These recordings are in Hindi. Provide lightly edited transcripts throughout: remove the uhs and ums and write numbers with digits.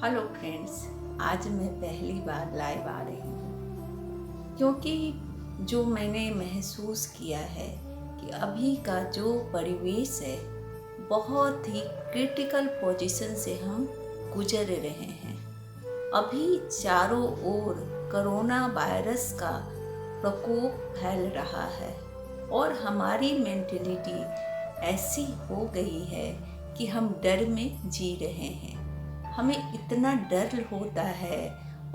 हेलो फ्रेंड्स, आज मैं पहली बार लाइव आ रही हूँ क्योंकि जो मैंने महसूस किया है कि अभी का जो परिवेश है बहुत ही क्रिटिकल पोजीशन से हम गुजर रहे हैं। अभी चारों ओर कोरोना वायरस का प्रकोप फैल रहा है और हमारी मेंटेलिटी ऐसी हो गई है कि हम डर में जी रहे हैं। हमें इतना डर होता है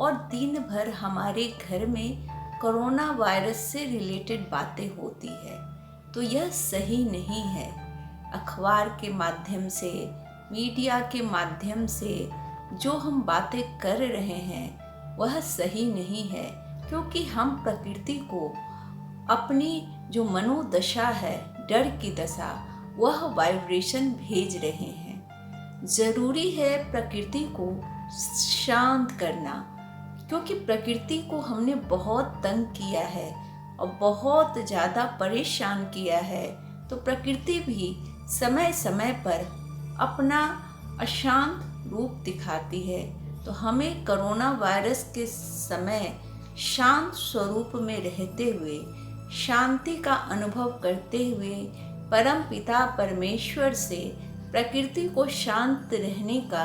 और दिन भर हमारे घर में कोरोना वायरस से रिलेटेड बातें होती है, तो यह सही नहीं है। अखबार के माध्यम से, मीडिया के माध्यम से जो हम बातें कर रहे हैं वह सही नहीं है, क्योंकि हम प्रकृति को अपनी जो मनोदशा है, डर की दशा, वह वाइब्रेशन भेज रहे हैं। ज़रूरी है प्रकृति को शांत करना, क्योंकि प्रकृति को हमने बहुत तंग किया है और बहुत ज़्यादा परेशान किया है। तो प्रकृति भी समय समय पर अपना अशांत रूप दिखाती है। तो हमें कोरोना वायरस के समय शांत स्वरूप में रहते हुए, शांति का अनुभव करते हुए परम पिता परमेश्वर से प्रकृति को शांत रहने का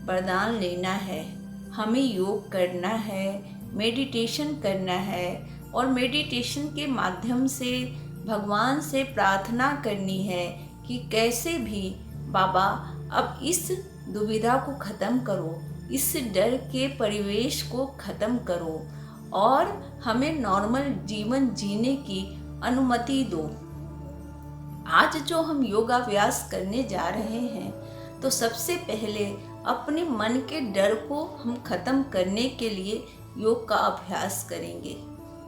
वरदान लेना है। हमें योग करना है, मेडिटेशन करना है और मेडिटेशन के माध्यम से भगवान से प्रार्थना करनी है कि कैसे भी बाबा अब इस दुविधा को ख़त्म करो, इस डर के परिवेश को ख़त्म करो और हमें नॉर्मल जीवन जीने की अनुमति दो। आज जो हम योगाभ्यास करने जा रहे हैं, तो सबसे पहले अपने मन के डर को हम ख़त्म करने के लिए योग का अभ्यास करेंगे।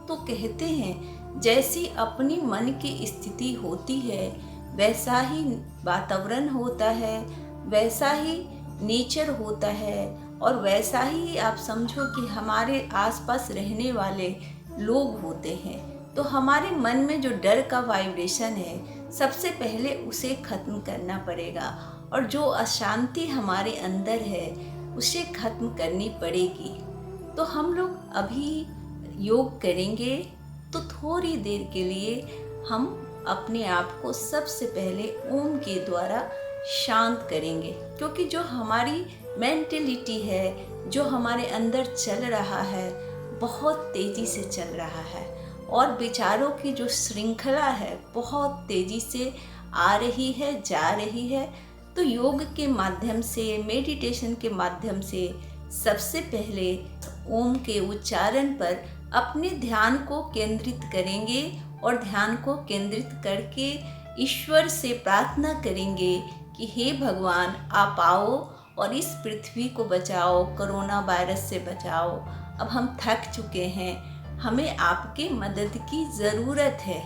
तो कहते हैं जैसी अपनी मन की स्थिति होती है वैसा ही वातावरण होता है, वैसा ही नेचर होता है और वैसा ही आप समझो कि हमारे आसपास रहने वाले लोग होते हैं। तो हमारे मन में जो डर का वाइब्रेशन है, सबसे पहले उसे ख़त्म करना पड़ेगा और जो अशांति हमारे अंदर है उसे ख़त्म करनी पड़ेगी। तो हम लोग अभी योग करेंगे, तो थोड़ी देर के लिए हम अपने आप को सबसे पहले ओम के द्वारा शांत करेंगे, क्योंकि जो हमारी मेंटलिटी है, जो हमारे अंदर चल रहा है, बहुत तेज़ी से चल रहा है और विचारों की जो श्रृंखला है बहुत तेज़ी से आ रही है, जा रही है। तो योग के माध्यम से, मेडिटेशन के माध्यम से सबसे पहले ओम के उच्चारण पर अपने ध्यान को केंद्रित करेंगे और ध्यान को केंद्रित करके ईश्वर से प्रार्थना करेंगे कि हे भगवान, आप आओ और इस पृथ्वी को बचाओ, कोरोना वायरस से बचाओ। अब हम थक चुके हैं, हमें आपकी मदद की ज़रूरत है।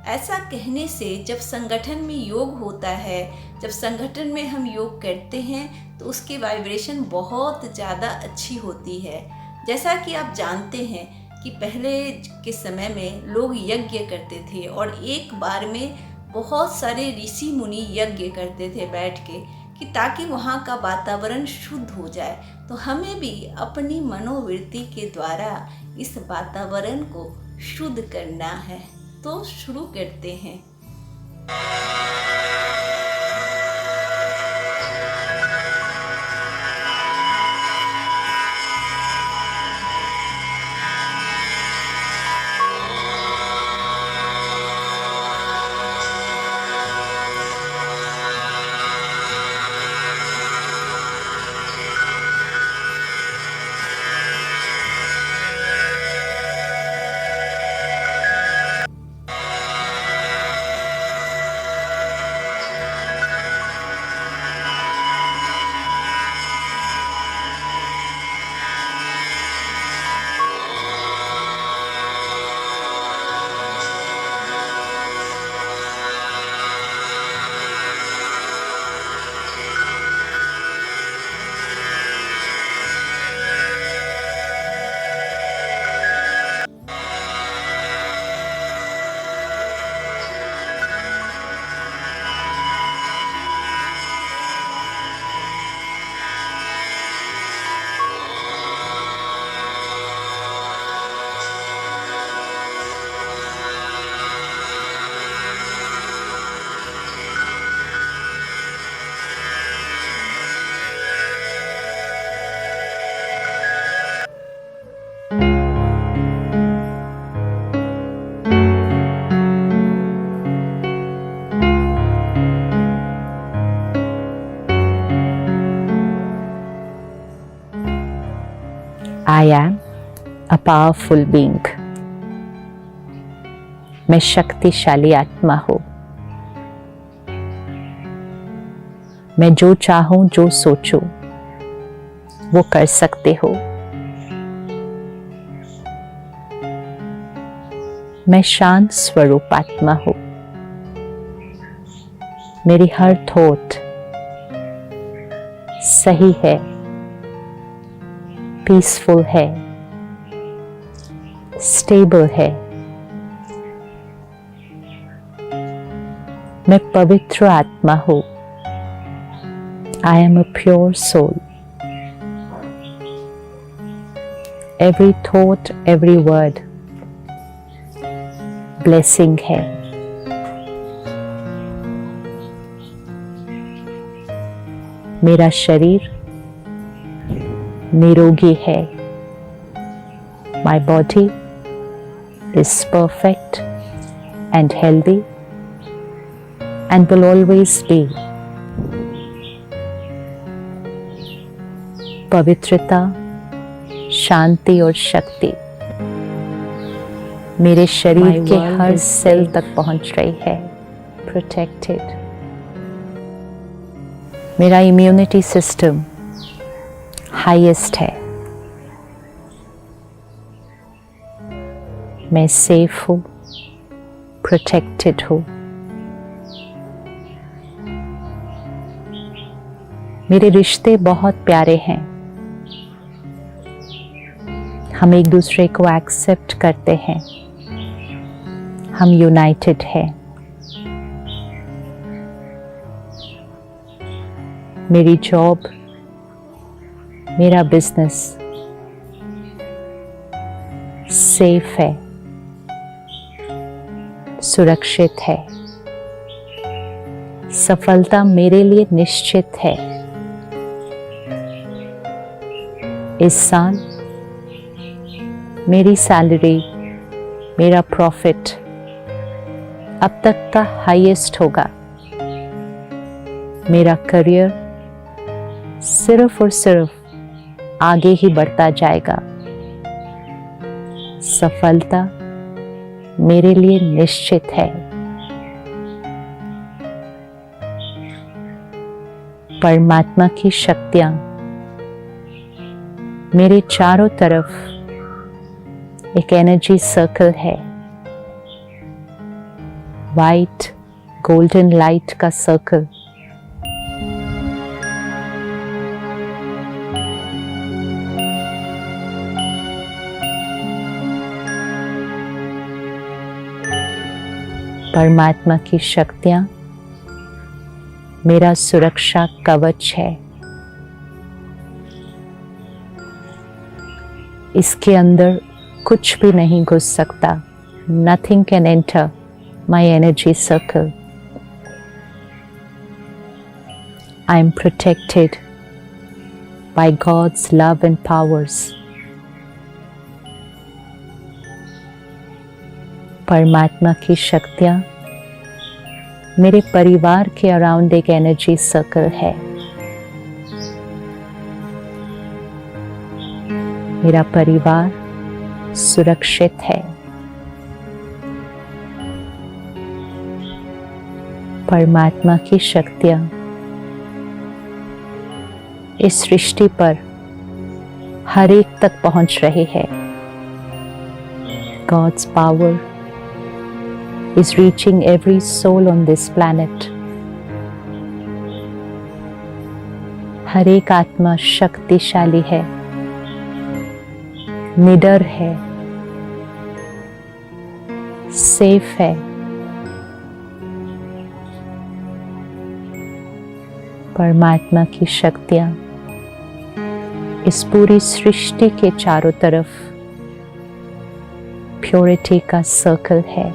ऐसा कहने से जब संगठन में योग होता है, जब संगठन में हम योग करते हैं, तो उसकी वाइब्रेशन बहुत ज़्यादा अच्छी होती है। जैसा कि आप जानते हैं कि पहले के समय में लोग यज्ञ करते थे और एक बार में बहुत सारे ऋषि मुनि यज्ञ करते थे बैठ के, कि ताकि वहाँ का वातावरण शुद्ध हो जाए। तो हमें भी अपनी मनोवृत्ति के द्वारा इस वातावरण को शुद्ध करना है। तो शुरू करते हैं। I am a powerful being. मैं शक्तिशाली आत्मा हूँ। मैं जो चाहूं, जो सोचूं, वो कर सकते हो। मैं शांत स्वरूप आत्मा हूँ। मेरी हर थॉट सही है, पीसफुल है, स्टेबल है। मैं पवित्र आत्मा हूँ। I am a pure soul. Every thought, every word blessing है। मेरा शरीर निरोगी है। My body is perfect and healthy and will always be. पवित्रता, शांति और शक्ति मेरे शरीर के हर सेल तक पहुंच रही है। प्रोटेक्टेड। मेरा इम्यूनिटी सिस्टम हाईएस्ट है। मैं सेफ हूँ, प्रोटेक्टेड हूँ। मेरे रिश्ते बहुत प्यारे हैं। हम एक दूसरे को एक्सेप्ट करते हैं। हम यूनाइटेड हैं। मेरी जॉब, मेरा बिजनेस सेफ है, सुरक्षित है। सफलता मेरे लिए निश्चित है। इस साल मेरी सैलरी, मेरा प्रॉफिट अब तक का हाईएस्ट होगा। मेरा करियर सिर्फ और सिर्फ आगे ही बढ़ता जाएगा। सफलता मेरे लिए निश्चित है। परमात्मा की शक्तियां मेरे चारों तरफ एक एनर्जी सर्कल है। वाइट गोल्डन लाइट का सर्कल। परमात्मा की शक्तियां मेरा सुरक्षा कवच है। इसके अंदर कुछ भी नहीं घुस सकता। Nothing can enter my energy circle. I am protected by God's love and powers. परमात्मा की शक्तियां मेरे परिवार के अराउंड एक एनर्जी सर्कल है। मेरा परिवार सुरक्षित है। परमात्मा की शक्तियां इस सृष्टि पर हर एक तक पहुंच रही है। God's power is reaching every soul on this planet. हर एक आत्मा शक्तिशाली है, निडर है, सेफ है। परमात्मा की शक्तियां इस पूरी सृष्टि के चारों तरफ प्योरिटी का सर्कल है।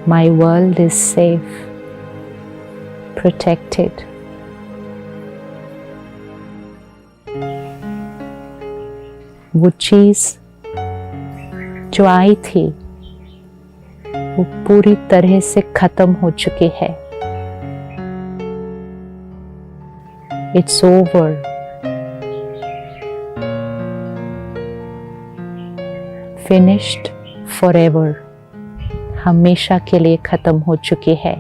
My world is safe, protected. वो चीज जो आई थी वो पूरी तरह से खत्म हो चुकी है। It's over. Finished forever. हमेशा के लिए खत्म हो चुकी है।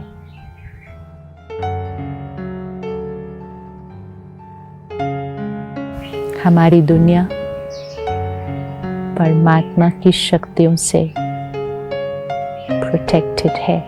हमारी दुनिया परमात्मा की शक्तियों से प्रोटेक्टेड है।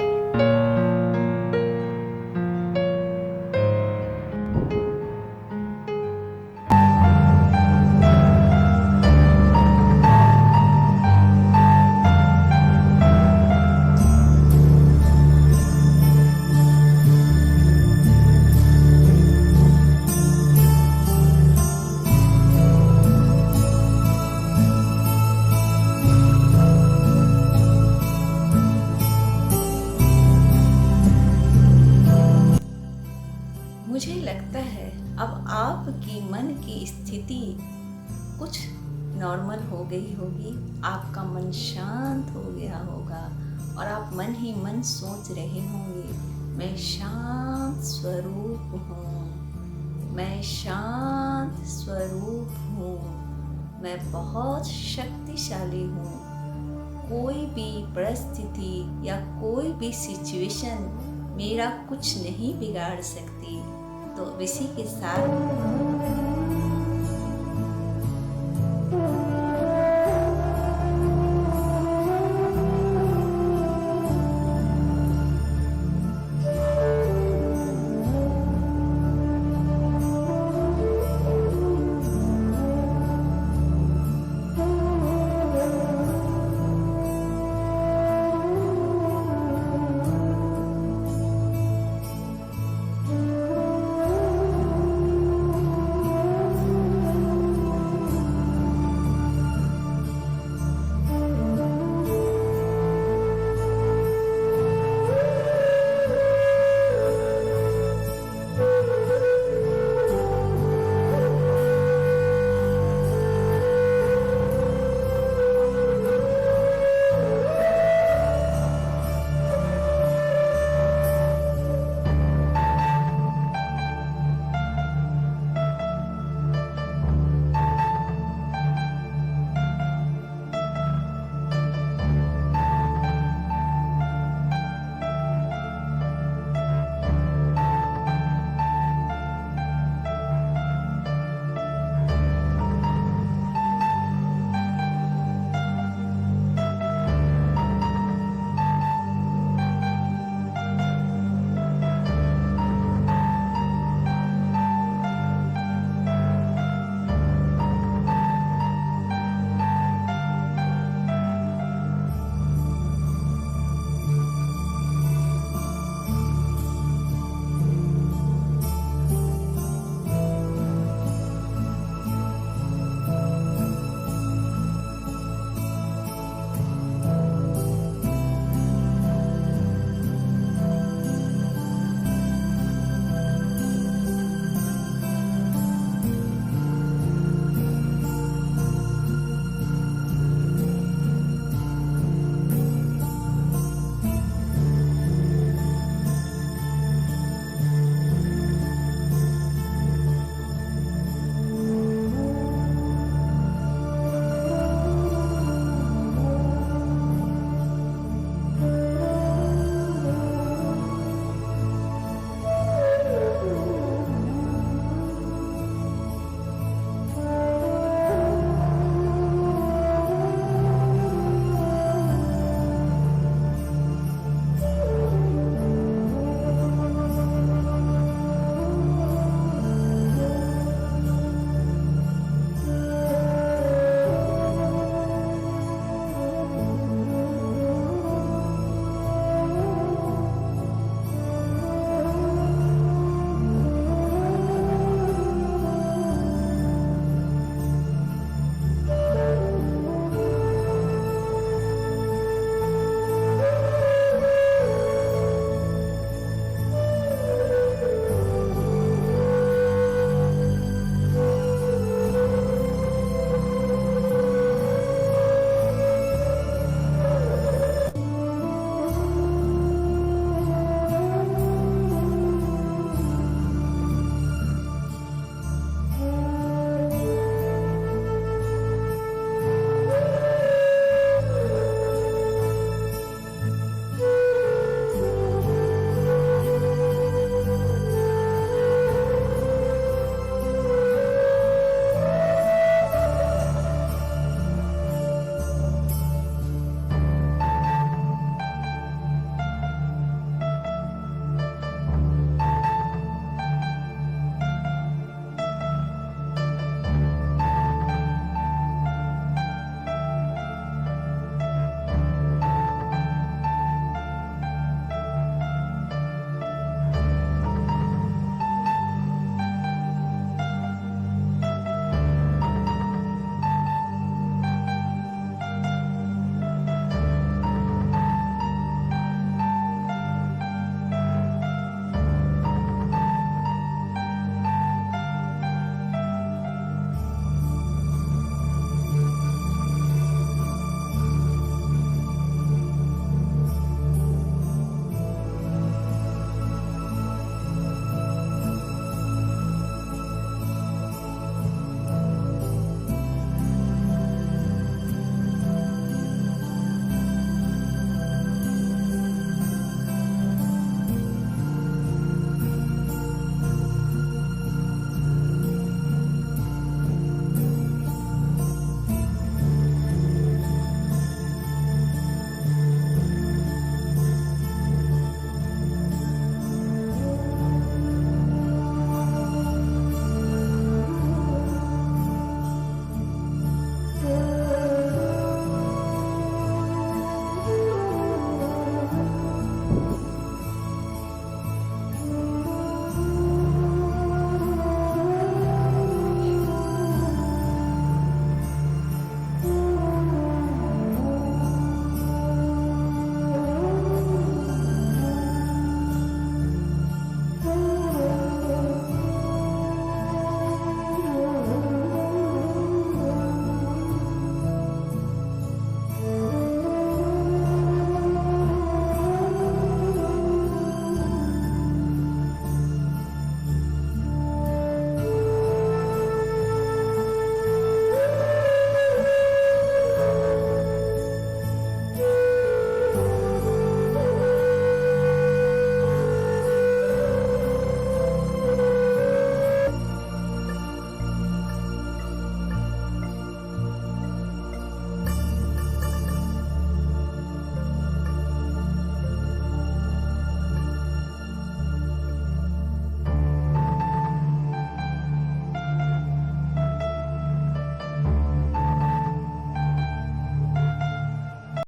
मुझे लगता है अब आपकी मन की स्थिति कुछ नॉर्मल हो गई होगी, आपका मन शांत हो गया होगा और आप मन ही मन सोच रहे होंगे, मैं शांत स्वरूप हूँ, मैं शांत स्वरूप हूँ, मैं बहुत शक्तिशाली हूँ, कोई भी परिस्थिति या कोई भी सिचुएशन मेरा कुछ नहीं बिगाड़ सकती। तो इसी के साथ